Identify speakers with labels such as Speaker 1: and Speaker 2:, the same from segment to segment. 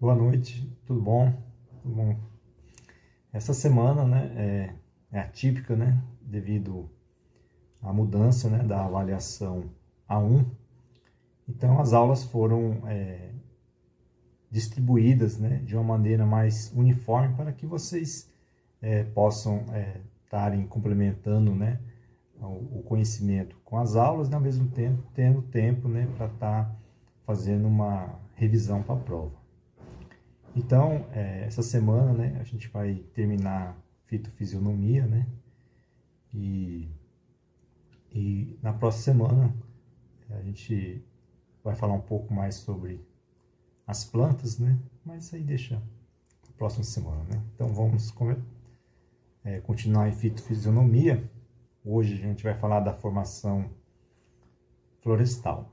Speaker 1: Boa noite, tudo bom? Tudo bom? Essa semana, é atípica, né, devido à mudança, né, da avaliação A1. Então, as aulas foram distribuídas, né, de uma maneira mais uniforme para que vocês possam estarem complementando, né, o conhecimento com as aulas, né, ao mesmo tempo tendo tempo, né, para estar fazendo uma revisão para a prova. Então, essa semana, né, a gente vai terminar fitofisionomia, né, e na próxima semana a gente vai falar um pouco mais sobre as plantas, né, mas aí deixa a próxima semana, né. Então, vamos continuar em fitofisionomia. Hoje a gente vai falar da formação florestal.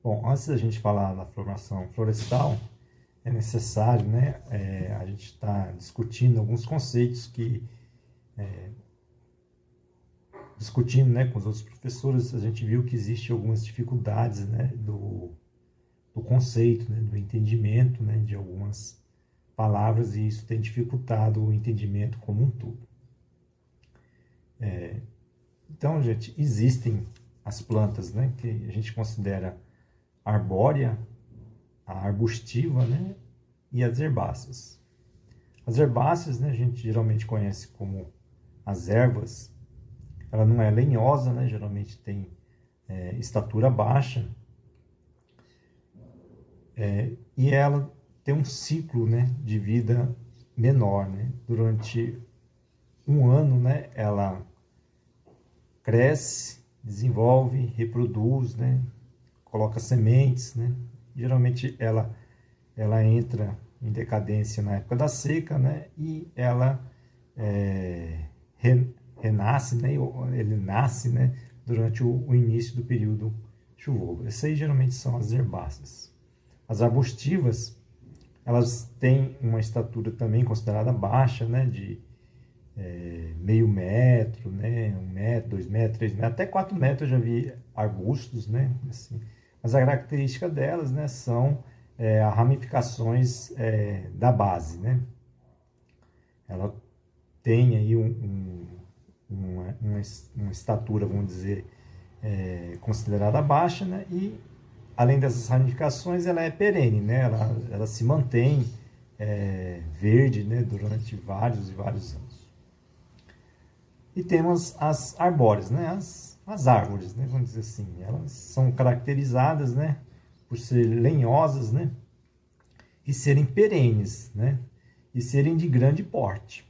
Speaker 1: Bom, antes da gente falar da formação florestal, é necessário, né, a gente está discutindo alguns conceitos que, discutindo, né, com os outros professores, a gente viu que existem algumas dificuldades, né, do conceito, né, do entendimento, né, de algumas palavras, e isso tem dificultado o entendimento como um todo. Então, gente, existem as plantas, né, que a gente considera arbórea, a arbustiva, né, e as herbáceas. As herbáceas, né, a gente geralmente conhece como as ervas. Ela não é lenhosa, né, geralmente tem estatura baixa, e ela tem um ciclo, né, de vida menor, né. Durante um ano, né, ela cresce, desenvolve, reproduz, né, coloca sementes, né. Geralmente ela entra em decadência na época da seca, né, e ela renasce, né, ele nasce, né, durante o início do período chuvoso. Essas aí geralmente são as herbáceas. As arbustivas, elas têm uma estatura também considerada baixa, né, de meio metro, né, 1 metro, 2 metros, 3 metros, até 4 metros eu já vi arbustos, né, assim. Mas a característica delas, né, são as ramificações da base, né. Ela tem aí uma estatura, vamos dizer, considerada baixa, né, e além dessas ramificações, ela é perene, né, ela se mantém verde, né, durante vários e vários anos. E temos as arbóreas, né, as árvores, né, vamos dizer assim. Elas são caracterizadas, né, por serem lenhosas, né, e serem perenes, né, e serem de grande porte.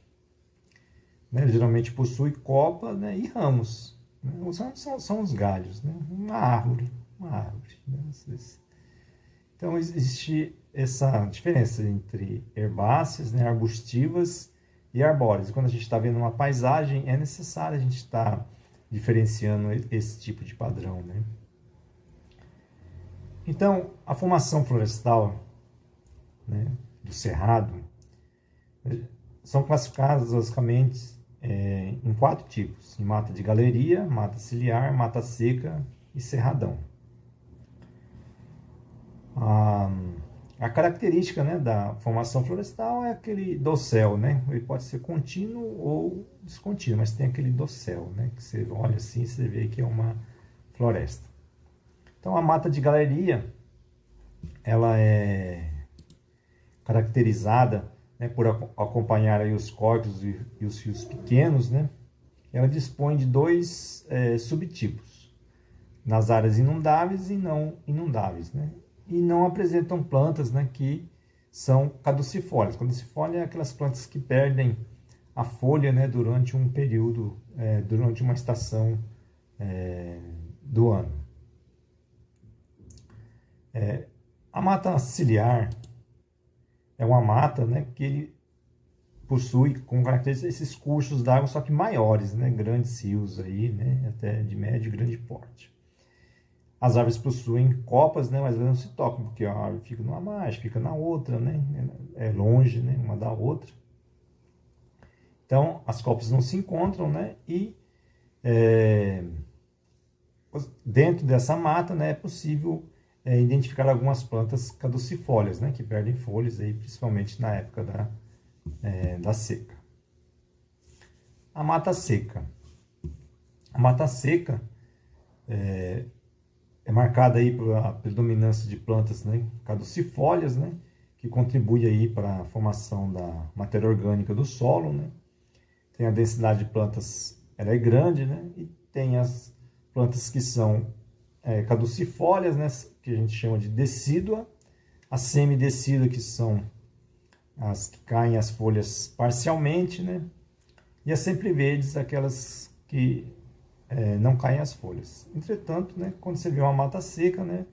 Speaker 1: Né, geralmente possui copa, né, e ramos. Né, os ramos são os galhos, né, uma árvore. Né, então, existe essa diferença entre herbáceas, né, arbustivas e arbóreas. Quando a gente está vendo uma paisagem, é necessário a gente estar diferenciando esse tipo de padrão, né? Então, a formação florestal, né, do cerrado, são classificadas basicamente em 4 tipos: em mata de galeria, mata ciliar, mata seca e cerradão. A característica, né, da formação florestal é aquele dossel, né? Ele pode ser contínuo ou descontínuo, mas tem aquele dossel, né, que você olha assim e você vê que é uma floresta. Então, a mata de galeria, ela é caracterizada, né, por acompanhar aí os córregos e os rios pequenos, né? Ela dispõe de 2 subtipos: nas áreas inundáveis e não inundáveis, né? E não apresentam plantas, né, que são caducifólias. Caducifólia é aquelas plantas que perdem a folha, né, durante um período, durante uma estação do ano. A mata ciliar é uma mata, né, que ele possui como característica esses cursos d'água, só que maiores, né, grandes rios aí, né, até de médio e grande porte. As árvores possuem copas, né, mas elas não se tocam, porque a árvore fica numa margem, fica na outra, né, é longe, né, uma da outra. Então, as copas não se encontram, né, e dentro dessa mata, né, é possível identificar algumas plantas caducifólias, né, que perdem folhas, aí, principalmente na época da seca. A mata seca. A mata seca é marcada aí pela predominância de plantas, né, caducifólias, né, que contribui aí para a formação da matéria orgânica do solo, né. Tem a densidade de plantas, ela é grande, né, e tem as plantas que são caducifólias, né, que a gente chama de decídua, a semidecídua, que são as que caem as folhas parcialmente, né, e as sempreverdes, aquelas que não caem as folhas. Entretanto, né, quando você vê uma mata seca, né,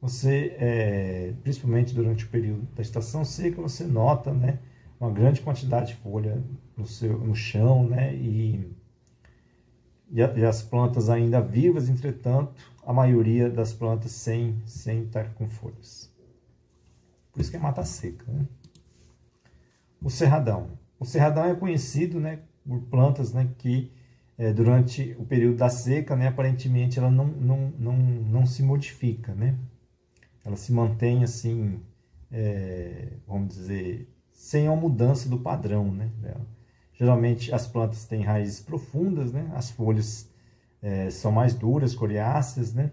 Speaker 1: você, principalmente durante o período da estação seca, você nota, né, uma grande quantidade de folha no chão, né, e as plantas ainda vivas, entretanto, a maioria das plantas sem estar com folhas. Por isso que é mata seca, né? O cerradão. O cerradão é conhecido, né, por plantas, né, que durante o período da seca, né, aparentemente ela não se modifica, né? Ela se mantém assim, vamos dizer, sem uma mudança do padrão, né, dela. Geralmente as plantas têm raízes profundas, né? As folhas são mais duras, coriáceas, né?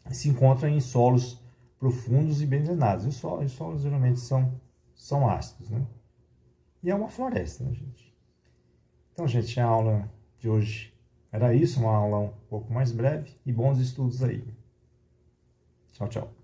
Speaker 1: E se encontram em solos profundos e bem drenados. Os solos geralmente são ácidos, né? E é uma floresta, né, gente? Então, gente, a aula de hoje era isso, uma aula um pouco mais breve, e bons estudos aí. Tchau, tchau.